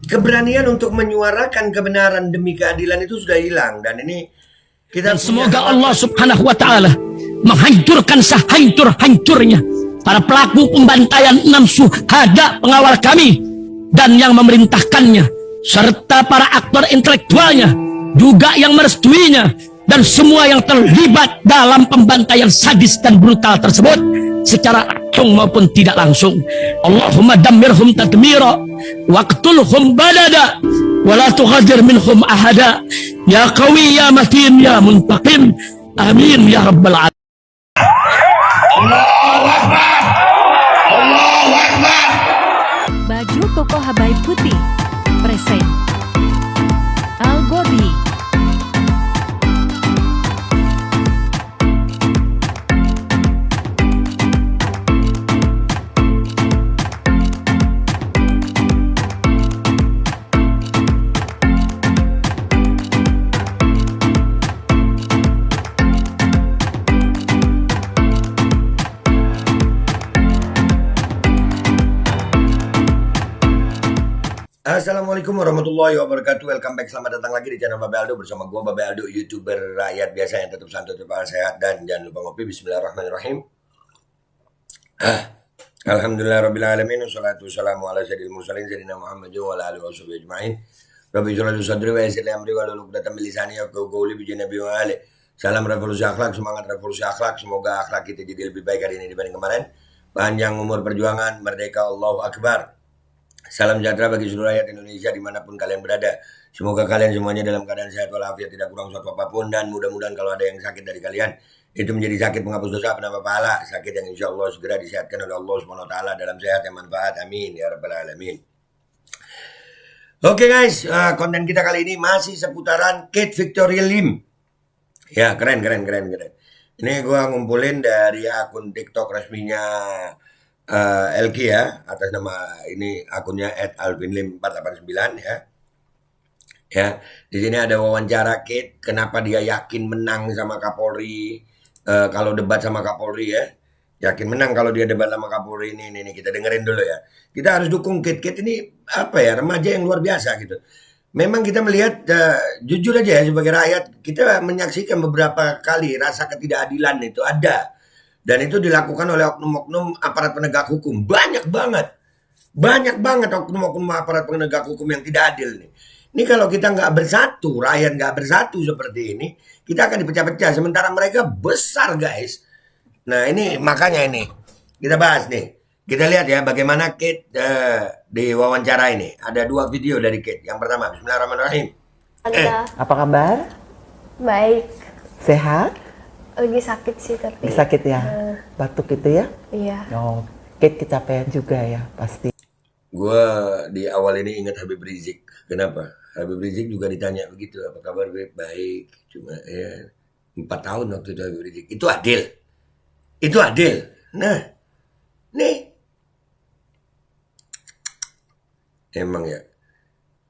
keberanian untuk menyuarakan kebenaran demi keadilan itu sudah hilang. Dan ini kita semoga Allah Subhanahu wa Ta'ala menghancurkan sehancur-hancurnya para pelaku pembantaian 6 syuhada pengawal kami dan yang memerintahkannya, serta para aktor intelektualnya juga yang merestuinya, dan semua yang terlibat dalam pembantaian sadis dan brutal tersebut secara langsung maupun tidak langsung. Allahumma dammirhum tadmira waqtulhum balada wala tughadir minhum ahada ya qawi ya matin ya muntaqim amin ya rabbal alamin. Allahu Akbar, Allahu Akbar. Baju koko Habaib putih present Al Gobi. Assalamualaikum warahmatullahi wabarakatuh. Welcome back, selamat datang lagi di channel Babe Aldo bersama gue Babe Aldo, YouTuber rakyat biasa yang tetap santai, tetap sehat, dan jangan lupa ngopi. Bismillahirrahmanirrahim. Alhamdulillah rabbil alamin, wassalatu wassalamu ala sayyidil mursalin sayyidina Muhammadin wa ala alihi washabihi ajmain. Rabbi shrah li sadri wa yassir li amri wahlul 'uqdatam min lisani yafqahu qawli bi nabi wa ali. Salam revolusi akhlak, semangat revolusi akhlak. Semoga akhlak kita jadi lebih baik hari ini dibanding kemarin. Panjang umur perjuangan, merdeka, Allahu Akbar. Salam sejahtera bagi seluruh rakyat Indonesia dimanapun kalian berada. Semoga kalian semuanya dalam keadaan sehat walafiat, tidak kurang suatu apapun, dan mudah-mudahan kalau ada yang sakit dari kalian itu menjadi sakit penghapus dosa, penambah pahala, sakit yang insya Allah segera disehatkan oleh Allah Subhanahu wa Ta'ala dalam sehat yang manfaat. Amin ya rabbal alamin. Oke guys, konten kita kali ini masih seputaran Kate Victoria Lim. Ya, keren. Ini gue ngumpulin dari akun TikTok resminya LK ya, atas nama ini akunnya @alvinlim489 ya. Ya, di sini ada wawancara Kate, kenapa dia yakin menang sama Kapolri kalau debat sama Kapolri ya. Yakin menang kalau dia debat sama Kapolri ini kita dengerin dulu ya. Kita harus dukung Kate. Kate ini apa ya, remaja yang luar biasa gitu. Memang kita melihat jujur aja ya, sebagai rakyat kita menyaksikan beberapa kali rasa ketidakadilan itu ada. Dan itu dilakukan oleh oknum-oknum aparat penegak hukum. Banyak banget oknum-oknum aparat penegak hukum yang tidak adil nih. Ini kalau kita nggak bersatu, rakyat nggak bersatu seperti ini, kita akan dipecah-pecah. Sementara mereka besar guys. Nah ini makanya ini kita bahas nih. Kita lihat ya bagaimana Kate di wawancara ini. Ada 2 video dari Kate. Yang pertama, Bismillahirrahmanirrahim. Apa kabar? Baik. Sehat? Lagi sakit sih tapi. Lagi sakit ya? Batuk gitu ya? Iya. Oh, Kate kecapean juga ya pasti. Gue di awal ini ingat Habib Rizik. Kenapa? Habib Rizik juga ditanya begitu. Apa kabar Habib? Baik. Cuma ya 4 tahun waktu itu Habib Rizik. Itu adil. Nah, nih. Emang ya.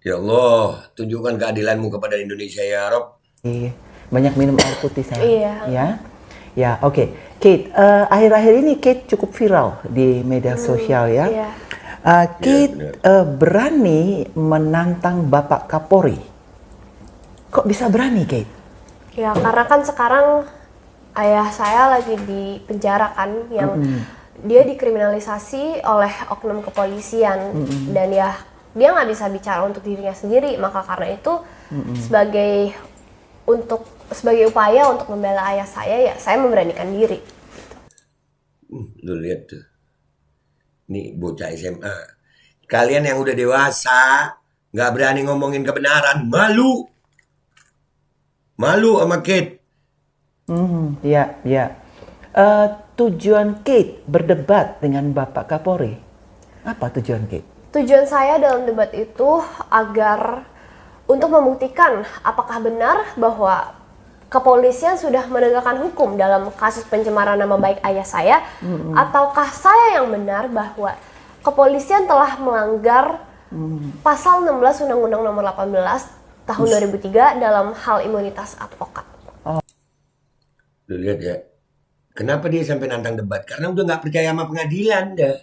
Ya Allah, tunjukkan keadilanmu kepada Indonesia ya Rob. Iya. Banyak minum air putih saya. Iya. Ya, oke. Kate, akhir-akhir ini Kate cukup viral di media sosial ya. Iya. Kate berani menantang Bapak Kapolri. Kok bisa berani, Kate? Ya karena kan sekarang ayah saya lagi di penjara kan, yang dia dikriminalisasi oleh oknum kepolisian, dan ya dia nggak bisa bicara untuk dirinya sendiri, maka karena itu sebagai upaya untuk membela ayah saya, ya saya memberanikan diri. Lu lihat tuh. Nih bocah SMA. Kalian yang udah dewasa nggak berani ngomongin kebenaran, malu sama Kate. Ya. Tujuan Kate berdebat dengan Bapak Kapolri. Apa tujuan Kate? Tujuan saya dalam debat itu agar untuk membuktikan apakah benar bahwa kepolisian sudah menegakkan hukum dalam kasus pencemaran nama baik ayah saya, ataukah saya yang benar bahwa kepolisian telah melanggar pasal 16 Undang-Undang Nomor 18 Tahun 2003 dalam hal imunitas advokat. Lu lihat ya, kenapa dia sampai nantang debat? Karena udah nggak percaya sama pengadilan dah.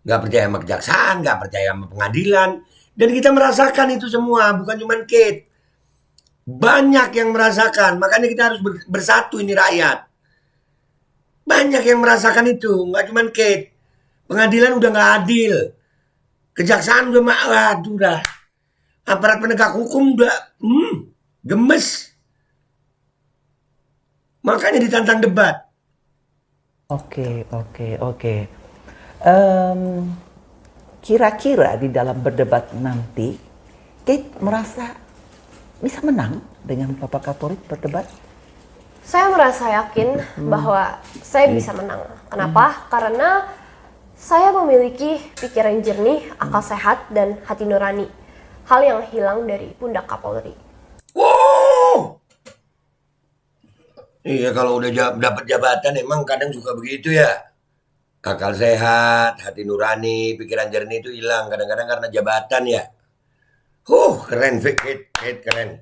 Nggak percaya sama kejaksaan, nggak percaya sama pengadilan. Dan kita merasakan itu semua, bukan cuma Kate. Banyak yang merasakan, makanya kita harus bersatu ini rakyat. Banyak yang merasakan itu, nggak cuma Kate. Pengadilan udah nggak adil. Kejaksaan udah waduh dah. Aparat penegak hukum udah gemes. Makanya ditantang debat. Oke. Kira-kira di dalam berdebat nanti, Kate merasa bisa menang dengan Bapak Kapolri berdebat? Saya merasa yakin bahwa saya bisa menang. Kenapa? Karena saya memiliki pikiran jernih, akal sehat, dan hati nurani. Hal yang hilang dari pundak Kapolri. Wow. Iya, kalau udah dapat jabatan emang kadang suka begitu ya. Akal sehat, hati nurani, pikiran jernih itu hilang kadang-kadang karena jabatan ya. Keren Vic, keren.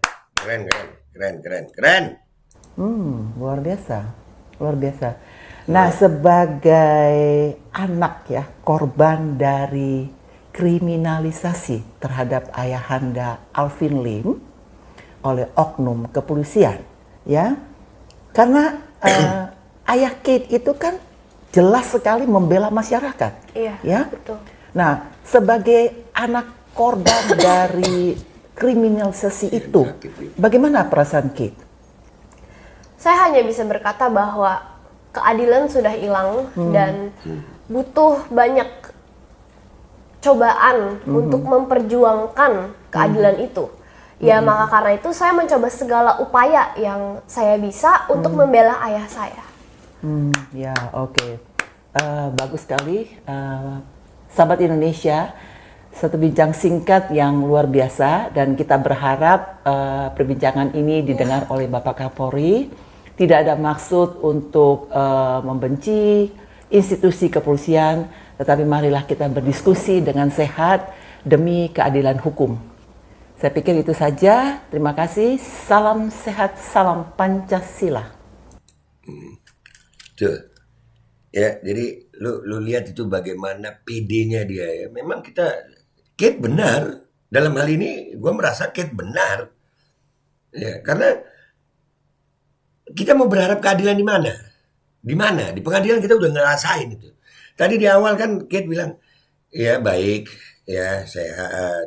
Luar biasa. Nah, sebagai anak ya, korban dari kriminalisasi terhadap ayahanda Alvin Lim oleh oknum kepolisian, ya. Karena ayah Kate itu kan jelas sekali membela masyarakat. Iya, ya. betul. Nah, sebagai anak korban dari kriminalisasi itu, bagaimana perasaan Kate? Saya hanya bisa berkata bahwa keadilan sudah hilang dan butuh banyak cobaan untuk memperjuangkan keadilan itu. Ya, maka karena itu saya mencoba segala upaya yang saya bisa untuk membela ayah saya. Ya, oke. Bagus sekali. Sahabat Indonesia, satu bincang singkat yang luar biasa dan kita berharap perbincangan ini didengar oleh Bapak Kapolri. Tidak ada maksud untuk membenci institusi kepolisian, tetapi marilah kita berdiskusi dengan sehat demi keadilan hukum. Saya pikir itu saja. Terima kasih. Salam sehat, salam Pancasila. Tuh. Ya, jadi lu lihat itu bagaimana PD-nya dia ya. Memang Kate benar. Dalam hal ini gue merasa Kate benar. Ya, karena kita mau berharap keadilan di mana? Di mana? Di pengadilan kita udah ngerasain itu. Tadi di awal kan Kate bilang, ya baik, ya saya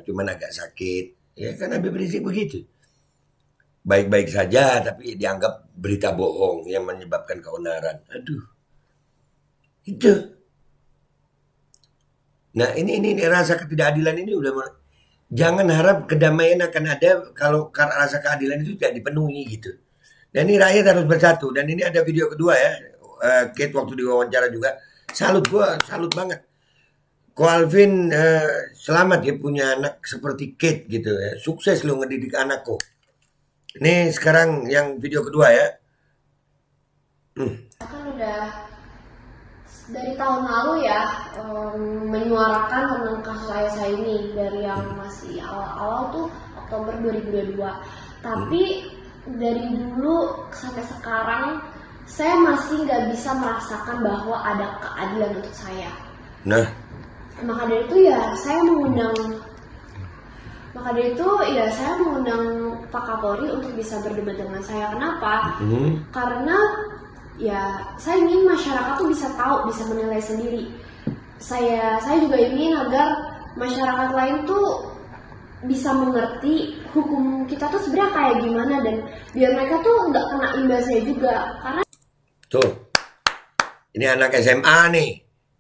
cuman agak sakit. Ya kan Habib Rizik begitu. Baik-baik saja tapi dianggap berita bohong yang menyebabkan keonaran. Aduh. Itu. Nah ini rasa ketidakadilan ini udah jangan harap kedamaian akan ada kalau rasa keadilan itu tidak dipenuhi gitu. Dan ini rakyat harus bersatu. Dan ini ada video kedua ya. Kate waktu diwawancara juga. Salut banget. Ko Alvin selamat ya punya anak seperti Kate gitu ya. Sukses lu ngedidik anakku. Ini sekarang yang video kedua ya. Kan udah dari tahun lalu ya menyuarakan tentang kasus ayah saya ini dari yang masih awal-awal tuh Oktober 2022. Tapi dari dulu sampai sekarang saya masih nggak bisa merasakan bahwa ada keadilan untuk saya. Nah, maka dari itu saya mengundang Pak Kapolri untuk bisa berdebat dengan saya. Kenapa? Karena ya saya ingin masyarakat tuh bisa tahu, bisa menilai sendiri. Saya juga ingin agar masyarakat lain tuh bisa mengerti hukum kita tuh sebenarnya kayak gimana dan biar mereka tuh nggak kena imbasnya juga. Karena tuh, ini anak SMA nih,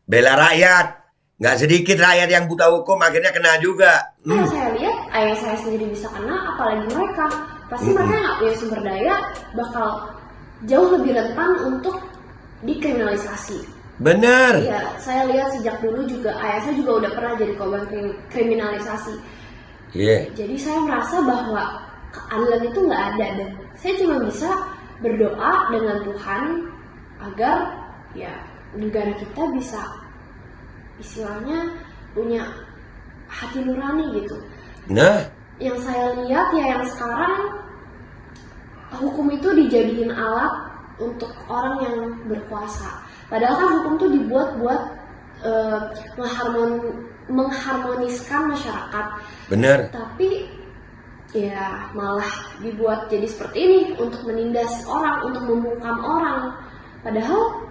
bela rakyat. Nggak sedikit rakyat yang buta hukum akhirnya kena juga. Saya lihat ayah saya sendiri bisa kena, apalagi mereka. Pasti mereka nggak punya sumber daya, bakal jauh lebih rentan untuk dikriminalisasi. Benar. Ya, saya lihat sejak dulu juga ayah saya juga udah pernah jadi korban kriminalisasi. Jadi saya merasa bahwa keadilan itu nggak ada dan saya cuma bisa berdoa dengan Tuhan agar ya negara kita bisa istilahnya punya hati nurani gitu. Nah, yang saya lihat ya yang sekarang hukum itu dijadiin alat untuk orang yang berkuasa. Padahal kan hukum itu dibuat buat mengharmoniskan masyarakat. Bener. Tapi ya malah dibuat jadi seperti ini untuk menindas orang, untuk membungkam orang. Padahal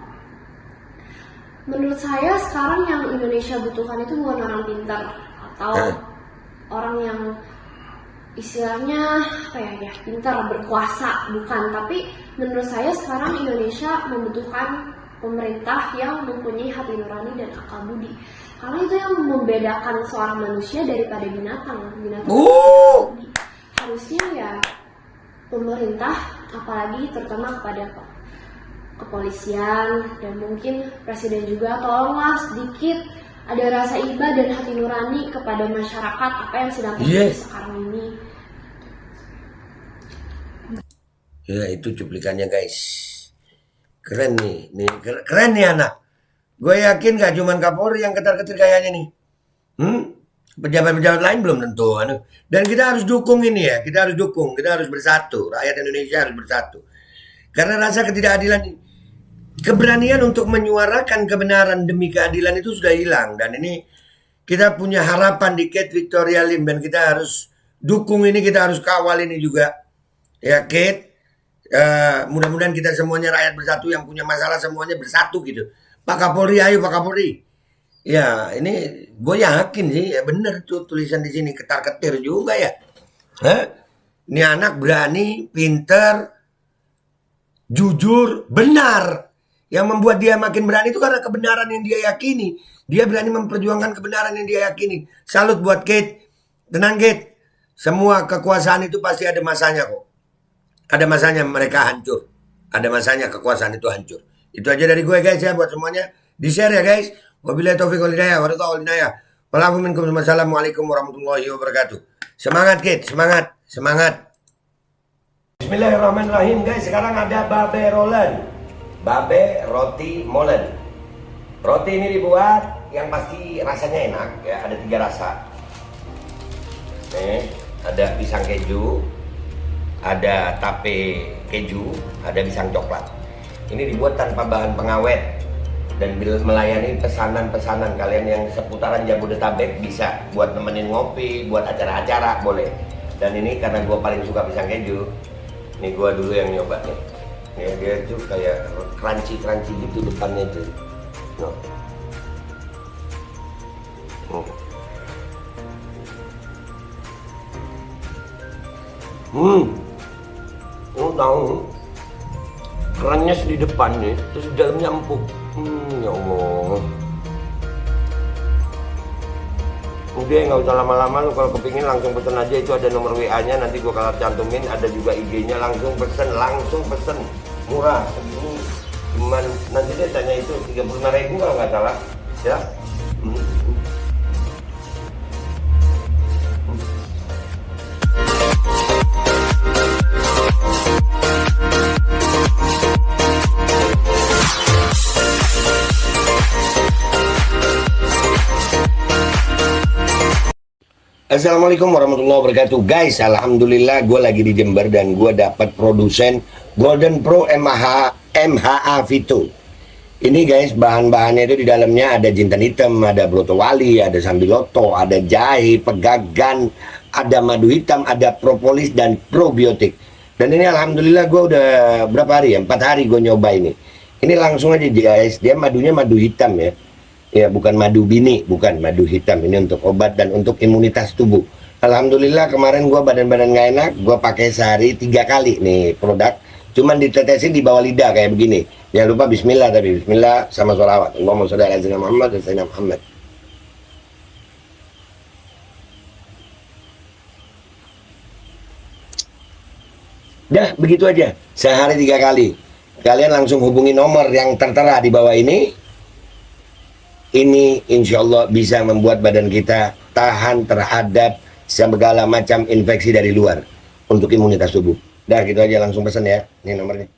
menurut saya sekarang yang Indonesia butuhkan itu bukan orang pintar atau orang yang istilahnya apa ya pintar berkuasa, bukan. Tapi menurut saya sekarang Indonesia membutuhkan pemerintah yang mempunyai hati nurani dan akal budi, karena itu yang membedakan seorang manusia daripada binatang. Harusnya ya pemerintah, apalagi terutama kepada kepolisian dan mungkin presiden juga, tolonglah sedikit ada rasa iba dan hati nurani kepada masyarakat apa yang sedang terjadi sekarang ini. Ya itu cuplikannya guys. Keren nih keren nih anak. Gue yakin gak cuman Kapolri yang ketar-ketir kayaknya nih. Pejabat-pejabat lain belum tentu. Dan kita harus dukung ini ya. Kita harus dukung. Kita harus bersatu. Rakyat Indonesia harus bersatu. Karena rasa ketidakadilan, keberanian untuk menyuarakan kebenaran demi keadilan itu sudah hilang. Dan ini kita punya harapan di Kate Victoria Lim. Dan kita harus dukung ini. Kita harus kawal ini juga. Ya Kate. Mudah-mudahan kita semuanya rakyat bersatu, yang punya masalah semuanya bersatu gitu. Pak Kapolri, ayo Pak Kapolri. Ya ini gue yakin sih ya bener tuh tulisan di sini, ketar-ketir juga ya. Ini anak berani, pinter, jujur, benar. Yang membuat dia makin berani itu karena kebenaran yang dia yakini. Dia berani memperjuangkan kebenaran yang dia yakini. Salut buat Kate. Tenang Kate. Semua kekuasaan itu pasti ada masanya kok. Ada masanya mereka hancur. Ada masanya kekuasaan itu hancur. Itu aja dari gue guys ya, buat semuanya. Di-share ya guys. Wabillahi taufiq wal hidayah. Wassalamualaikum warahmatullahi wabarakatuh. Semangat Kit, semangat, semangat. Bismillahirrahmanirrahim guys. Sekarang ada babe rolen. Babe roti molen. Roti ini dibuat yang pasti rasanya enak ya. Ada 3 rasa. Nih, ada pisang keju, ada tape keju, ada pisang coklat. Ini dibuat tanpa bahan pengawet dan melayani pesanan-pesanan kalian yang seputaran Jabodetabek, bisa buat nemenin ngopi, buat acara-acara boleh. Dan ini karena gue paling suka pisang keju, nih gue dulu yang nyoba nih. Nih dia tuh kayak crunchy gitu depannya tuh. Tahu kerannya di depan nih, terus di dalamnya empuk. Ya Allah. Udah nggak usah lama-lama, lu kalau kepingin langsung pesen aja, itu ada nomor WA-nya, nanti gua kalau cantumin, ada juga IG-nya, langsung pesen, murah segini. Cuman nanti dia tanya itu 35.000 kalau nggak salah, ya. Assalamualaikum warahmatullahi wabarakatuh guys. Alhamdulillah gue lagi di Jember dan gue dapat produsen Golden Pro MHA Vito. Ini guys, bahan-bahannya itu di dalamnya ada jintan hitam, ada broto wali, ada sambiloto, ada jahe, pegagan, ada madu hitam, ada propolis dan probiotik. Dan ini alhamdulillah gue udah berapa hari ya, 4 hari gue nyoba ini. Ini langsung aja guys, dia madunya madu hitam ya. Ya bukan madu bini, bukan madu hitam. Ini untuk obat dan untuk imunitas tubuh. Alhamdulillah kemarin gue badan-badan gak enak, gue pakai sehari 3 kali nih produk. Cuman ditetesin di bawah lidah kayak begini. Jangan lupa bismillah, tapi bismillah sama sholawat. Allahumma sholli ala sayyidina Muhammad dan sayyidina Muhammad. Dah begitu aja, sehari 3 kali. Kalian langsung hubungi nomor yang tertera di bawah ini. Ini insya Allah bisa membuat badan kita tahan terhadap segala macam infeksi dari luar untuk imunitas tubuh. Dah gitu aja, langsung pesan ya. Ini nomornya.